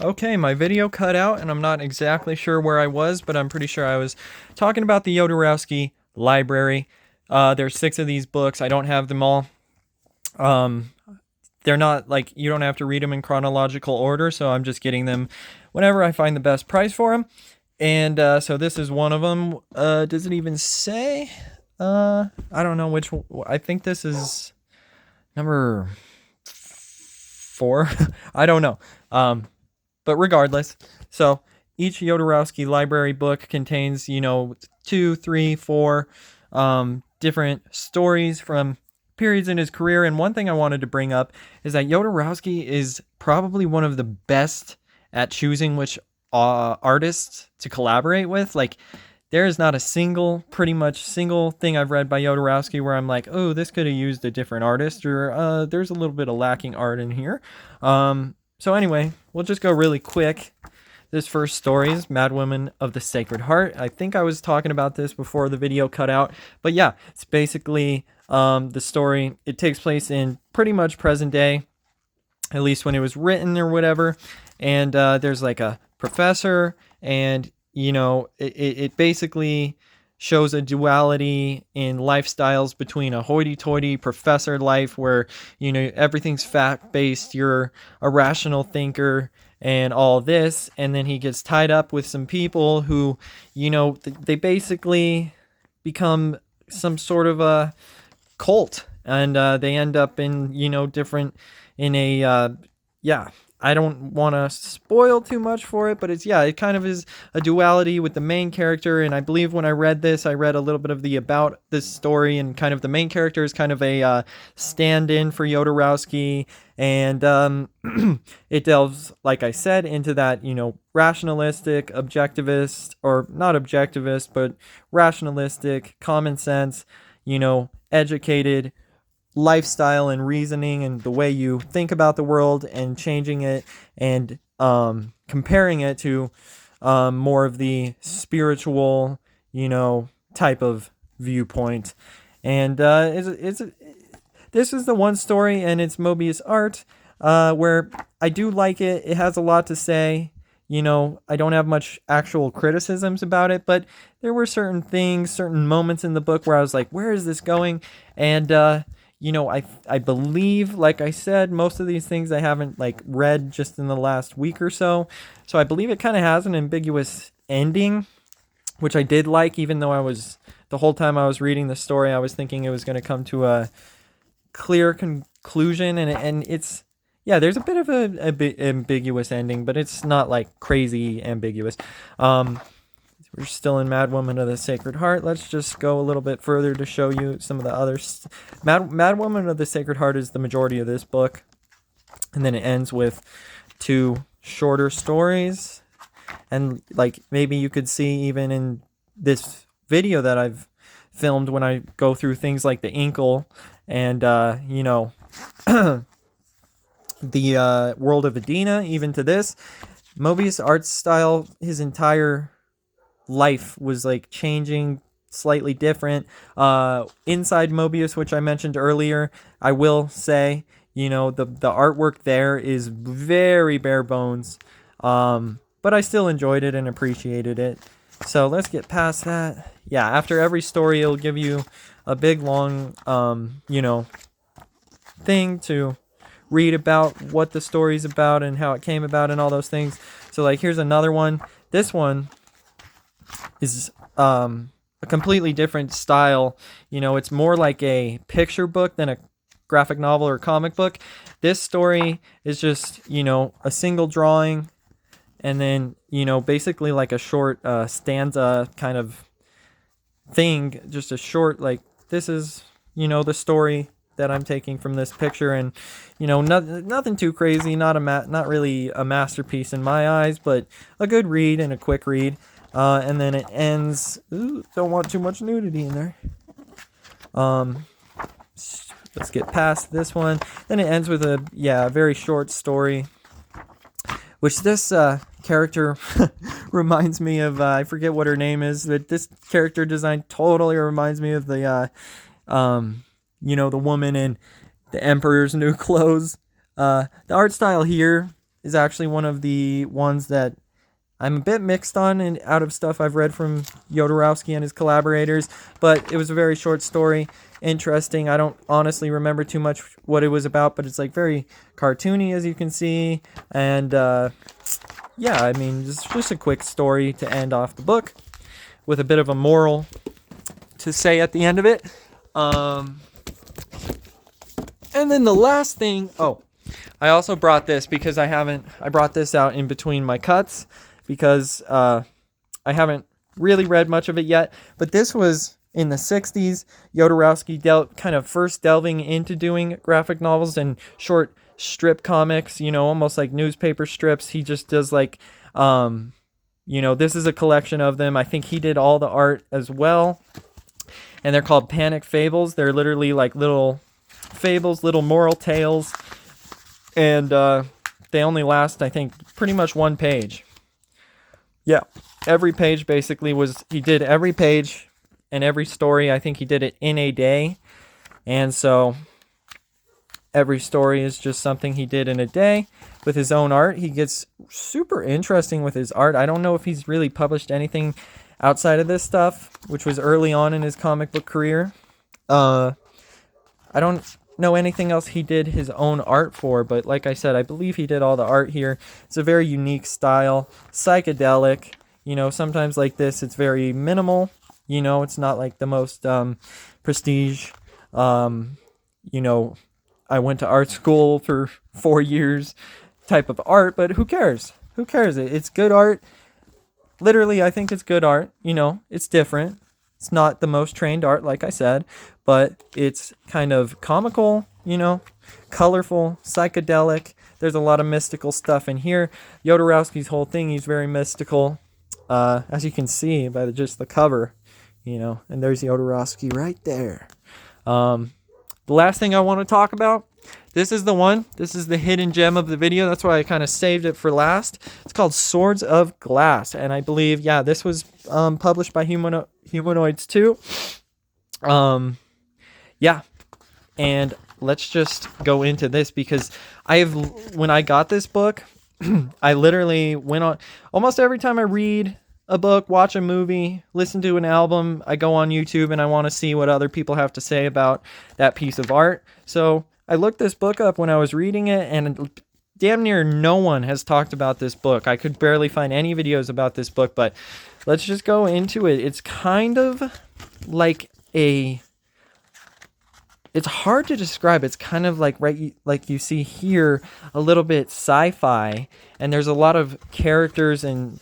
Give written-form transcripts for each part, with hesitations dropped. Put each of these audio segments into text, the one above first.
Okay, my video cut out, and I'm not exactly sure where I was, but I'm pretty sure I was talking about the Jodorowsky library. There's 6 of these books. I don't have them all. Um, they're not like you don't have to read them in chronological order, so I'm just getting them whenever I find the best price for them. And so this is one of them. Does it even say? I don't know which. I think this is number 4. I don't know. But regardless, so each Jodorowsky library book contains, 2, 3, 4 different stories from periods in his career. And one thing I wanted to bring up is that Jodorowsky is probably one of the best at choosing which artists to collaborate with. Like, there is not a pretty much single thing I've read by Jodorowsky where I'm like, oh, this could have used a different artist, or there's a little bit of lacking art in here. So anyway, we'll just go really quick. This first story is Madwomen of the Sacred Heart. I think I was talking about this before the video cut out. But yeah, it's basically the story. It takes place in pretty much present day, at least when it was written or whatever. And there's like a professor, and it basically shows a duality in lifestyles between a hoity-toity professor life where everything's fact-based, you're a rational thinker and all this, and then he gets tied up with some people who they basically become some sort of a cult, and they end up in different in a yeah, I don't want to spoil too much for it, but it kind of is a duality with the main character. And I believe when I read this, I read a little bit of the about this story, and kind of the main character is kind of a stand-in for Jodorowsky. And it delves, like I said, into that, rationalistic, objectivist, or not objectivist, but rationalistic, common sense, educated lifestyle and reasoning, and the way you think about the world, and changing it, and comparing it to more of the spiritual, type of viewpoint. And this is the one story, and it's Mobius art, where I do like it. It has a lot to say. I don't have much actual criticisms about it, but there were certain things, certain moments in the book where I was like, where is this going? And I believe, like I said, most of these things I haven't read just in the last week or so. So I believe it kind of has an ambiguous ending, which I did like, even though the whole time I was reading the story, I was thinking it was going to come to a clear conclusion, and it's, there's a bit of a bit ambiguous ending, but it's not crazy ambiguous. We're still in Madwoman of the Sacred Heart. Let's just go a little bit further to show you some of the others. Madwoman of the Sacred Heart is the majority of this book. And then it ends with 2 shorter stories. And maybe you could see even in this video that I've filmed when I go through things like the Inkle and, the World of Adina, even to this. Mobius' art style, his entire life was changing, slightly different. Inside Mobius, which I mentioned earlier, I will say, the artwork there is very bare bones, but I still enjoyed it and appreciated it. So let's get past that. After every story, it'll give you a big long thing to read about what the story's about and how it came about and all those things. So here's another one. This one is a completely different style. It's more like a picture book than a graphic novel or comic book. This story is just, a single drawing, and then, basically like a short stanza kind of thing, just a short, this is, the story that I'm taking from this picture, and nothing too crazy, not really a masterpiece in my eyes, but a good read and a quick read. And then it ends. Ooh, don't want too much nudity in there. Let's get past this one. Then it ends with a very short story, which this character reminds me of. I forget what her name is, but this character design totally reminds me of the the woman in the Emperor's New Clothes. The art style here is actually one of the ones that I'm a bit mixed on and out of stuff I've read from Jodorowsky and his collaborators, but it was a very short story, interesting. I don't honestly remember too much what it was about, but it's like very cartoony, as you can see, and yeah, I mean, just a quick story to end off the book with a bit of a moral to say at the end of it. And then the last thing, I also brought this because I brought this out in between my cuts because I haven't really read much of it yet, but this was in the 60s. Jodorowsky kind of first delving into doing graphic novels and short strip comics, almost like newspaper strips. He just does like, this is a collection of them. I think he did all the art as well, and they're called Panic Fables. They're literally like little fables, little moral tales, and they only last, I think, pretty much one page. Yeah, every page basically he did every page and every story. I think he did it in a day, and so every story is just something he did in a day with his own art. He gets super interesting with his art. I don't know if he's really published anything outside of this stuff, which was early on in his comic book career. I don't know anything else he did his own art for, but like I said, I believe he did all the art here. It's a very unique style, psychedelic. Sometimes like this, it's very minimal. It's not like the most prestige. I went to art school for 4 years type of art, but who cares? Who cares? It's good art. Literally, I think it's good art. It's different. It's not the most trained art, like I said, but it's kind of comical, colorful, psychedelic. There's a lot of mystical stuff in here. Jodorowsky's whole thing, he's very mystical, as you can see by just the cover, and there's Jodorowsky right there. The last thing I want to talk about, this is the one. This is the hidden gem of the video. That's why I kind of saved it for last. It's called Swords of Glass, and I believe, this was published by Humanoids too. And let's just go into this because when I got this book, I literally went on almost every time I read a book, watch a movie, listen to an album, I go on YouTube and I want to see what other people have to say about that piece of art. So I looked this book up when I was reading it, and damn near no one has talked about this book. I could barely find any videos about this book, but let's just go into it. It's kind of like it's hard to describe. It's kind of like like you see here, a little bit sci-fi, and there's a lot of characters and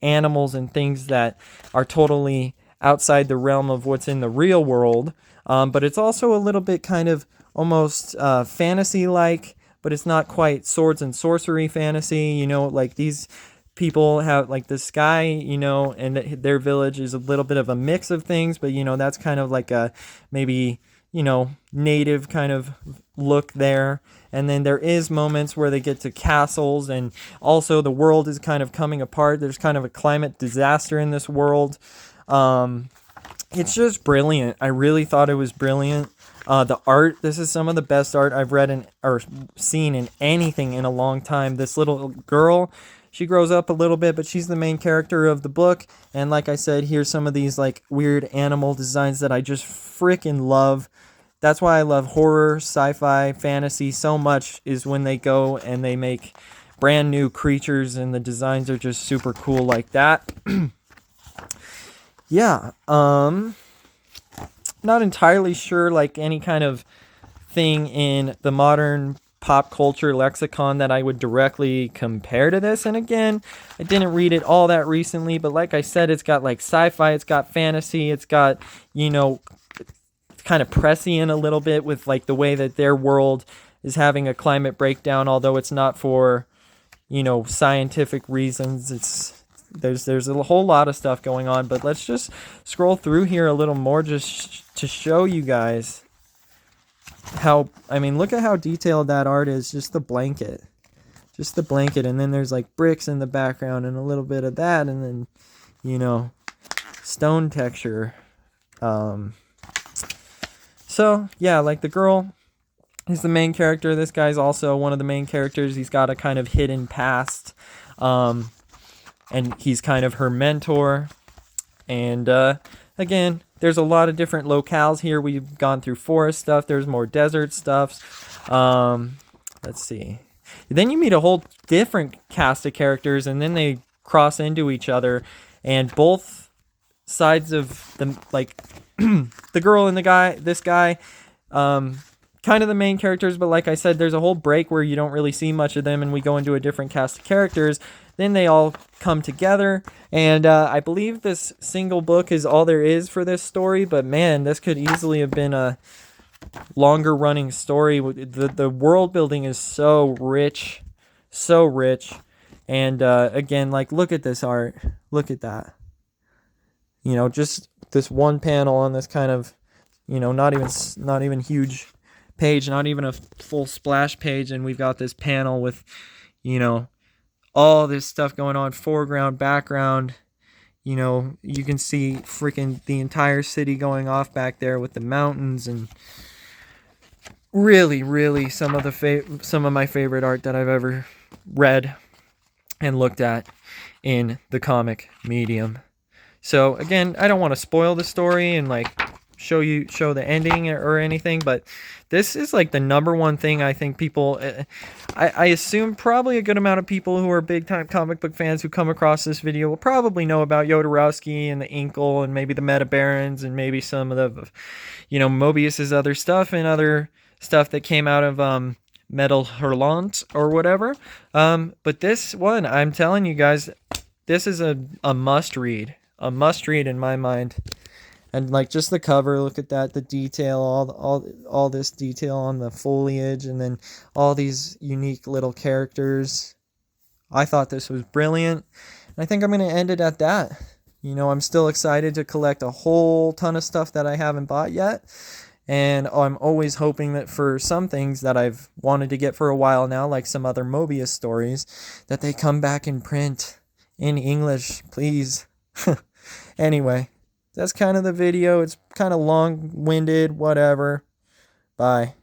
animals and things that are totally outside the realm of what's in the real world. But it's also a little bit kind of almost fantasy-like, but it's not quite swords and sorcery fantasy. Like these people have like the sky, and their village is a little bit of a mix of things, but that's kind of like a maybe native kind of look there. And then there is moments where they get to castles, and also the world is kind of coming apart. There's kind of a climate disaster in this world. It's just brilliant. I really thought it was brilliant. The art, this is some of the best art I've read or seen in anything in a long time. This little girl, she grows up a little bit, but she's the main character of the book. And like I said, here's some of these like weird animal designs that I just freaking love. That's why I love horror, sci-fi, fantasy so much, is when they go and they make brand new creatures and the designs are just super cool like that. Yeah, not entirely sure like any kind of thing in the modern pop culture lexicon that I would directly compare to this. And again, I didn't read it all that recently, but like I said, it's got like sci-fi, it's got fantasy, it's got, kind of prescient a little bit with like the way that their world is having a climate breakdown, although it's not for, scientific reasons. There's a whole lot of stuff going on, but let's just scroll through here a little more just to show you guys look at how detailed that art is. Just the blanket, and then there's like bricks in the background and a little bit of that, and then stone texture. So yeah, like the girl, He's the main character. This guy's also one of the main characters. He's got a kind of hidden past. And he's kind of her mentor. And again, there's a lot of different locales here. We've gone through forest stuff. There's more desert stuff. Let's see. Then you meet a whole different cast of characters, and then they cross into each other. And both sides of the, like, the girl and the guy, this guy, kind of the main characters, but like I said, there's a whole break where you don't really see much of them, and we go into a different cast of characters. Then they all come together, and I believe this single book is all there is for this story, but man, this could easily have been a longer running story. The world building is so rich, and again, like, look at this art, look at that. You know, just this one panel on this kind of, you know, not even huge page, not even a full splash page, and we've got this panel with, you know, all this stuff going on, foreground, background. You know, you can see freaking the entire city going off back there with the mountains, and really some of my favorite art that I've ever read and looked at in the comic medium. So again, I don't want to spoil the story and like show the ending or anything, but this is like the number one thing I think people, I assume probably a good amount of people who are big time comic book fans who come across this video will probably know about Jodorowsky and the Inkle and maybe the Meta Barons and maybe some of the, you know, Mobius's other stuff and other stuff that came out of Metal Hurlant or whatever. But this one, I'm telling you guys, this is a must read. A must read in my mind. And like just the cover, look at that, the detail, all this detail on the foliage, and then all these unique little characters. I thought this was brilliant. And I think I'm going to end it at that. You know, I'm still excited to collect a whole ton of stuff that I haven't bought yet. And I'm always hoping that for some things that I've wanted to get for a while now, like some other Mobius stories, that they come back in print in English, please. Anyway, that's kind of the video. It's kind of long-winded, whatever. Bye.